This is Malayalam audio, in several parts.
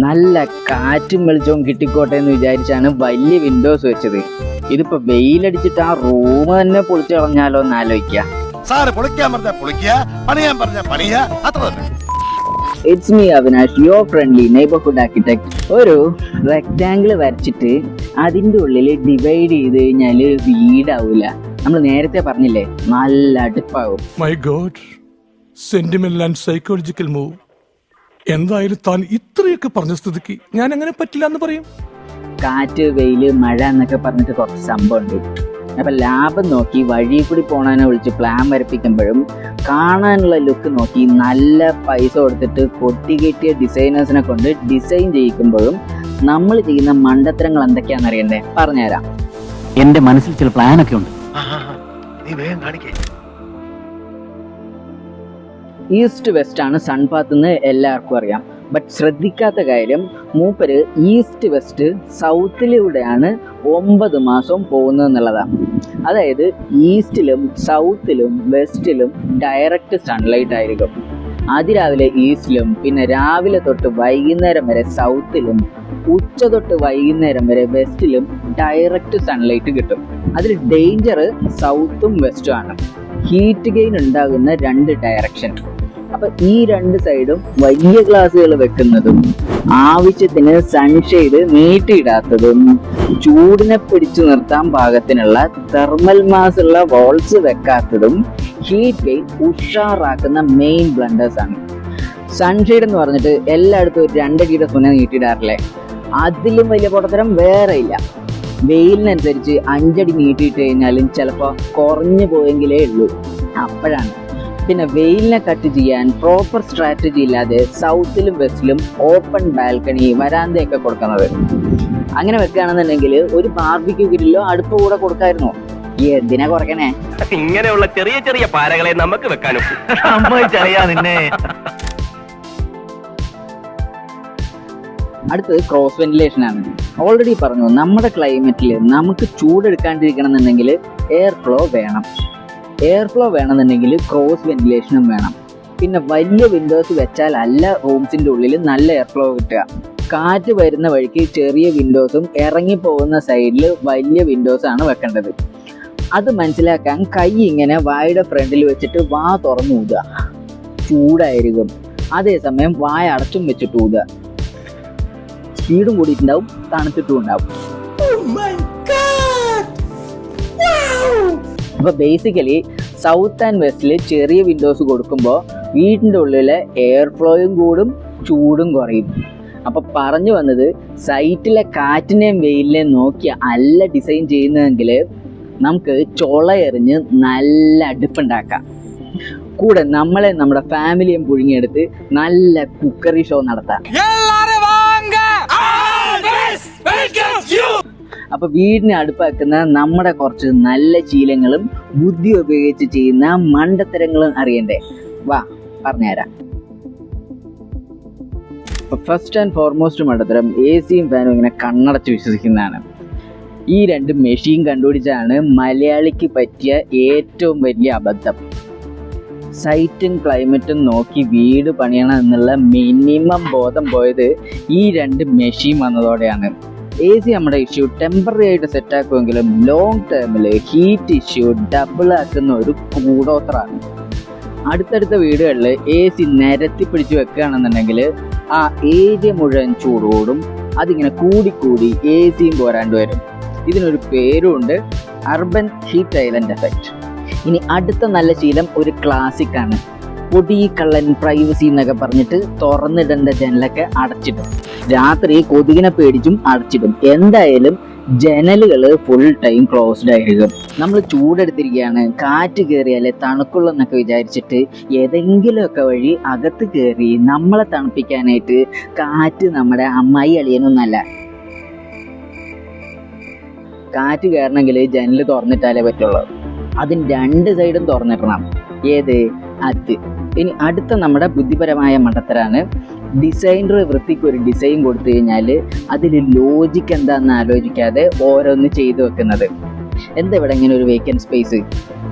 നല്ല കാറ്റും വെളിച്ചവും കിട്ടിക്കോട്ടെ എന്ന് വിചാരിച്ചാണ് വലിയ വിൻഡോസ് വെച്ചത്. ഇതിപ്പോ വെയിലടിച്ചിട്ട് ആ റൂം തന്നെ പൊളിച്ചു കളഞ്ഞാലോ എന്ന് ആലോചിക്കുക. It's me Avinash, your friendly neighbourhood architect. ഒരു റെക്ടാങ്കിൾ വരച്ചിട്ട് അതിൻ്റെ ഉള്ളിൽ ഡിവൈഡ് ചെയ്ത് കഴിഞ്ഞാൽ വീടാവൂല. നമ്മൾ നേരത്തെ പറഞ്ഞില്ലേ, നല്ല അടുപ്പാവും. My God, sentimental and psychological move. എന്തായാലും താൻ ഇത്രയൊക്കെ പറഞ്ഞ സ്ഥിതിക്ക് ഞാൻ അങ്ങനെ പറ്റില്ല എന്ന് പറയും. കാറ്റ്, വെയില്, മഴ എന്നൊക്കെ പറഞ്ഞിട്ട് കുറച്ച് സംഭവമുണ്ട്. അപ്പൊ ലാഭം നോക്കി വഴി കൂടി പോണാനെ വിളിച്ച് പ്ലാൻ വരപ്പിക്കുമ്പോഴും കാണാനുള്ള ലുക്ക് നോക്കി നല്ല പൈസ കൊടുത്തിട്ട് കൊട്ടികെട്ടിയ ഡിസൈനേഴ്സിനെ കൊണ്ട് ഡിസൈൻ ചെയ്യിക്കുമ്പോഴും നമ്മൾ ചെയ്യുന്ന മണ്ടത്തരങ്ങൾ എന്തൊക്കെയാണെന്ന് അറിയണ്ടേ? പറഞ്ഞുതരാം. എന്റെ മനസ്സിൽ ചില പ്ലാനൊക്കെ ഉണ്ട്. ഈസ്റ്റ് വെസ്റ്റ് ആണ് സൺപാത്ത് എന്ന് എല്ലാവർക്കും അറിയാം. ബട്ട് ശ്രദ്ധിക്കാത്ത കാര്യം, മൂപ്പര് ഈസ്റ്റ് വെസ്റ്റ് സൗത്തിലൂടെയാണ് 9 മാസവും പോകുന്നത് എന്നുള്ളതാണ്. അതായത് ഈസ്റ്റിലും സൗത്തിലും വെസ്റ്റിലും ഡയറക്റ്റ് സൺലൈറ്റ് ആയിരിക്കും. അതിരാവിലെ ഈസ്റ്റിലും പിന്നെ രാവിലെ തൊട്ട് വൈകുന്നേരം വരെ സൗത്തിലും ഉച്ച തൊട്ട് വൈകുന്നേരം വരെ വെസ്റ്റിലും ഡയറക്റ്റ് സൺലൈറ്റ് കിട്ടും. അതിൽ ഡേഞ്ചർ സൗത്തും വെസ്റ്റും ആണ്. ഹീറ്റ് ഗെയിൻ ഉണ്ടാകുന്ന 2 ഡയറക്ഷൻ. അപ്പൊ ഈ 2 സൈഡും വലിയ ഗ്ലാസുകൾ വെക്കുന്നതും ആവശ്യത്തിന് സൺഷെയ്ഡ് നീട്ടിയിടാത്തതും ചൂടിനെ പിടിച്ചു നിർത്താൻ പാകത്തിനുള്ള തെർമൽ മാസ് ഉള്ള വോൾസ് വെക്കാത്തതും ഹീറ്റ് ഗെയിൻ ഉഷാറാക്കുന്ന മെയിൻ ബ്ലണ്ടേഴ്സ് ആണ്. സൺഷെയ്ഡ് എന്ന് പറഞ്ഞിട്ട് എല്ലായിടത്തും ഒരു 2 അടിയുടെ സുന നീട്ടിയിടാറില്ലേ? അതിലും വലിയ പൊട്ടത്തരം വേറെ ഇല്ല. വെയിലിനനുസരിച്ച് 5 അടി നീട്ടിയിട്ട് കഴിഞ്ഞാലും ചിലപ്പോൾ കുറഞ്ഞു പോയെങ്കിലേ ഉള്ളൂ. അപ്പോഴാണ് പിന്നെ വെയിലിനെ കട്ട് ചെയ്യാൻ പ്രോപ്പർ സ്ട്രാറ്റജി ഇല്ലാതെ സൗത്തിലും വെസ്റ്റിലും ഓപ്പൺ ബാൽക്കണി, വരാന്തയൊക്കെ കൊടുക്കുന്നത്. അങ്ങനെ വെക്കുകയാണെന്നുണ്ടെങ്കിൽ ഒരു ബാർബിക്യൂ ഗ്രില്ലോ അടുപ്പ് കൂടെ കൊടുക്കായിരുന്നു. എന്തിനാ കുറയ്ക്കണേ? ഇങ്ങനെയുള്ള ചെറിയ ചെറിയ പാരകളെ നമുക്ക് വെക്കാനും നിന്നെ. അടുത്തത് ക്രോസ് വെന്റിലേഷൻ ആണ്. ഓൾറെഡി പറഞ്ഞു, നമ്മുടെ ക്ലൈമറ്റിൽ നമുക്ക് ചൂടെടുക്കാണ്ടിരിക്കണം എന്നുണ്ടെങ്കിൽ എയർ ഫ്ലോ വേണം. എയർ ഫ്ലോ വേണമെന്നുണ്ടെങ്കിൽ ക്രോസ് വെന്റിലേഷനും വേണം. പിന്നെ വലിയ വിൻഡോസ് വെച്ചാൽ അല്ല റൂംസിൻ്റെ ഉള്ളിൽ നല്ല എയർ ഫ്ലോ കിട്ടുക. കാറ്റ് വരുന്ന വഴിക്ക് ചെറിയ വിൻഡോസും ഇറങ്ങിപ്പോകുന്ന സൈഡിൽ വലിയ വിൻഡോസാണ് വെക്കേണ്ടത്. അത് മനസ്സിലാക്കാൻ കൈ ഇങ്ങനെ വായുടെ ഫ്രണ്ടിൽ വെച്ചിട്ട് വാ തുറന്നു ഊതുക. ചൂടായിരിക്കും. അതേസമയം വായ അടച്ചും വെച്ചിട്ട് ഊതുക. സ്പീഡും കൂടിയിട്ടുണ്ടാവും, തണുത്തിട്ടും ഉണ്ടാവും. അപ്പൊ ബേസിക്കലി സൗത്ത് ആൻഡ് വെസ്റ്റിൽ ചെറിയ വിൻഡോസ് കൊടുക്കുമ്പോൾ വീടിൻ്റെ ഉള്ളിലെ എയർ ഫ്ലോയും കൂടും, ചൂടും കുറയും. അപ്പൊ പറഞ്ഞു വന്നത്, സൈറ്റിലെ കാറ്റിനെയും വെയിലിനെയും നോക്കി അല്ല ഡിസൈൻ ചെയ്യുന്നതെങ്കിൽ നമുക്ക് ചൊളയെറിഞ്ഞ് നല്ല അടുപ്പുണ്ടാക്കാം. കൂടെ നമ്മളെ നമ്മുടെ ഫാമിലിയും പുഴുങ്ങിയെടുത്ത് നല്ല കുക്കറി ഷോ നടത്താം. അപ്പൊ വീടിനെ അടുപ്പാക്കുന്ന നമ്മുടെ കുറച്ച് നല്ല ശീലങ്ങളും ബുദ്ധി ഉപയോഗിച്ച് ചെയ്യുന്ന മണ്ടത്തരങ്ങളും അറിയണ്ടേ? വാ, പറഞ്ഞുതരാം. ഫസ്റ്റ് ആൻഡ് ഫോർമോസ്റ്റ് മണ്ടത്തരം AC-യും ഫാനും ഇങ്ങനെ കണ്ണടച്ച് വിശ്വസിക്കുന്നതാണ്. ഈ 2 മെഷീൻ കണ്ടുപിടിച്ചാണ് മലയാളിക്ക് പറ്റിയ ഏറ്റവും വലിയ അബദ്ധം. സൈറ്റും ക്ലൈമറ്റും നോക്കി വീട് പണിയണം എന്നുള്ള മിനിമം ബോധം പോയത് ഈ 2 മെഷീൻ വന്നതോടെയാണ്. AC നമ്മുടെ ഇഷ്യൂ ടെമ്പററി ആയിട്ട് സെറ്റാക്കുമെങ്കിലും ലോങ് ടേമിൽ ഹീറ്റ് ഇഷ്യൂ ഡബിൾ ആക്കുന്ന ഒരു കൂടോത്രാണ്. അടുത്തടുത്ത വീടുകളിൽ AC നിരത്തി പിടിച്ച് വെക്കുകയാണെന്നുണ്ടെങ്കിൽ ആ ഏരിയ മുഴുവൻ ചൂടോടും. അതിങ്ങനെ കൂടിക്കൂടി AC-യും പോരാണ്ട് വരും. ഇതിനൊരു പേരുണ്ട്, അർബൻ ഹീറ്റ് ഐലൻഡ് എഫക്റ്റ്. ഇനി അടുത്ത നല്ല ശീലം ഒരു ക്ലാസിക് ആണ്. പൊടി, കള്ളൻ, പ്രൈവസി എന്നൊക്കെ പറഞ്ഞിട്ട് തുറന്നിടേണ്ട ജനലൊക്കെ അടച്ചിടും. രാത്രി കൊതുകിനെ പേടിച്ചും അടച്ചിടും. എന്തായാലും ജനലുകൾ ഫുൾ ടൈം ക്ലോസ്ഡ് ആയിരിക്കും. നമ്മൾ ചൂടെടുത്തിരിക്കുകയാണ്, കാറ്റ് കയറിയാലേ തണുക്കുള്ളെന്നൊക്കെ വിചാരിച്ചിട്ട് ഏതെങ്കിലുമൊക്കെ വഴി അകത്ത് കയറി നമ്മളെ തണുപ്പിക്കാനായിട്ട് കാറ്റ് നമ്മുടെ അമ്മായി അളിയനൊന്നല്ല. കാറ്റ് കയറണമെങ്കിൽ ജനൽ തുറന്നിട്ടാലേ പറ്റുള്ളൂ. അതിന് 2 സൈഡും തുറന്നിടണം. ഏത്? അത്. ഇനി അടുത്ത നമ്മുടെ ബുദ്ധിപരമായ മണ്ടത്തരാണ്. ഡിസൈനർ വൃത്തിക്ക് ഒരു ഡിസൈൻ കൊടുത്തു കഴിഞ്ഞാൽ അതിൽ ലോജിക്ക് എന്താണെന്ന് ആലോചിക്കാതെ ഓരോന്ന് ചെയ്തു വെക്കുന്നത്. എന്താ ഇവിടെ ഇങ്ങനെ ഒരു വേക്കൻറ്റ് സ്പേസ്?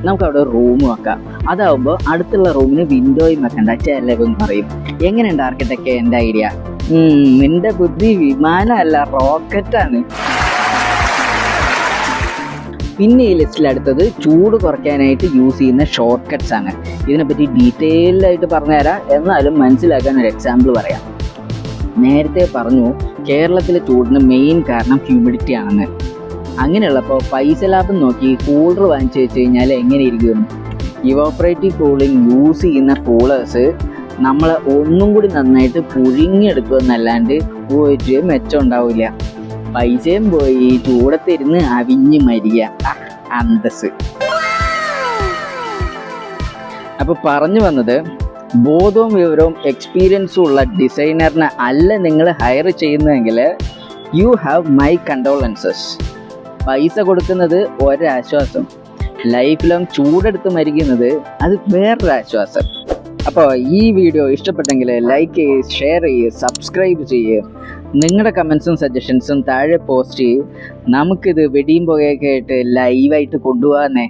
നമുക്ക് അവിടെ റൂം വെക്കാം. അതാവുമ്പോൾ അടുത്തുള്ള റൂമിന് വിൻഡോയും വെക്കണ്ട, ചെലവും പറയും. എങ്ങനെയുണ്ട് ആർക്കിടെക്റ്റ് എൻ്റെ ഐഡിയ? നിന്റെ ബുദ്ധി വിമാനമല്ല, റോക്കറ്റാണ്. പിന്നെ ഈ ലിസ്റ്റിൽ അടുത്തത് ചൂട് കുറയ്ക്കാനായിട്ട് യൂസ് ചെയ്യുന്ന ഷോർട്ട് കട്ട്സ് ആണ്. ഇതിനെപ്പറ്റി ഡീറ്റെയിൽഡ് ആയിട്ട് പറഞ്ഞുതരാം, എന്നാലും മനസ്സിലാക്കാൻ ഒരു എക്സാമ്പിൾ പറയാം. നേരത്തെ പറഞ്ഞു കേരളത്തിലെ ചൂടിന് മെയിൻ കാരണം ഹ്യൂമിഡിറ്റി ആണെന്ന്. അങ്ങനെയുള്ളപ്പോൾ പൈസ ലാഭം നോക്കി കൂളർ വാങ്ങിച്ചു വെച്ച് കഴിഞ്ഞാൽ എങ്ങനെ ഇരിക്കും? ഇവോപ്പറേറ്റീവ് കൂളിംഗ് യൂസ് ചെയ്യുന്ന കൂളേഴ്സ് നമ്മൾ ഒന്നും കൂടി നന്നായിട്ട് പുഴുങ്ങിയെടുക്കുമെന്നല്ലാണ്ട് ഒരു മെച്ചം ഉണ്ടാവില്ല. പൈസയും പോയി, ചൂടത്തിരുന്ന് അവിഞ്ഞ് മരിയ അന്തസ്. അപ്പോൾ പറഞ്ഞു വന്നത്, ബോധവും വിവരവും എക്സ്പീരിയൻസും ഉള്ള ഡിസൈനറിനെ അല്ല നിങ്ങൾ ഹയർ ചെയ്യുന്നതെങ്കിൽ യു ഹാവ് മൈ കണ്ടോളൻസസ്. പൈസ കൊടുക്കുന്നത് ഒരാശ്വാസം, ലൈഫ് ലോങ് ചൂടെടുത്ത് മരിക്കുന്നത് അത് വേറൊരു ആശ്വാസം. അപ്പോൾ ഈ വീഡിയോ ഇഷ്ടപ്പെട്ടെങ്കിൽ ലൈക്ക് ചെയ്യുക, ഷെയർ ചെയ്യുക, സബ്സ്ക്രൈബ് ചെയ്യുക. നിങ്ങളുടെ കമൻസും സജഷൻസും താഴെ പോസ്റ്റ് ചെയ്യും. നമുക്കിത് വെടിയും പുകയൊക്കെ ആയിട്ട് ലൈവായിട്ട് കൊണ്ടുപോകാന്നേ.